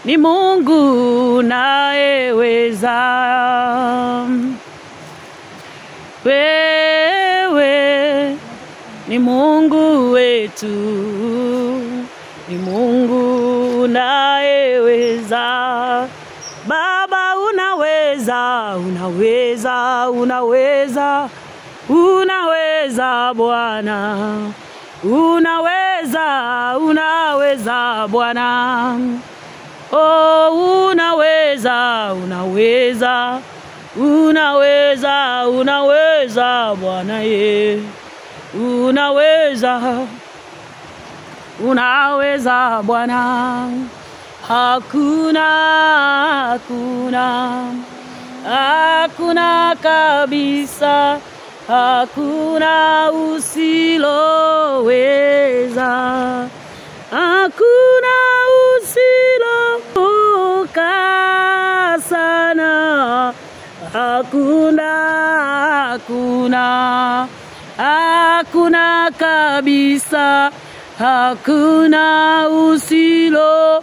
ni Mungu naeweza. Wewe ni Mungu wetu, ni Mungu naeweza. Baba unaweza, unaweza, unaweza, unaweza Bwana, unaweza, unaweza Bwana. Oh, unaweza, unaweza, unaweza, unaweza Bwana ye. Unaweza, unaweza Bwana. Hakuna, hakuna, hakuna kabisa, hakuna usiloweza, hakuna usilovuka sana, hakuna, hakuna, hakuna kabisa, hakuna usiloweza.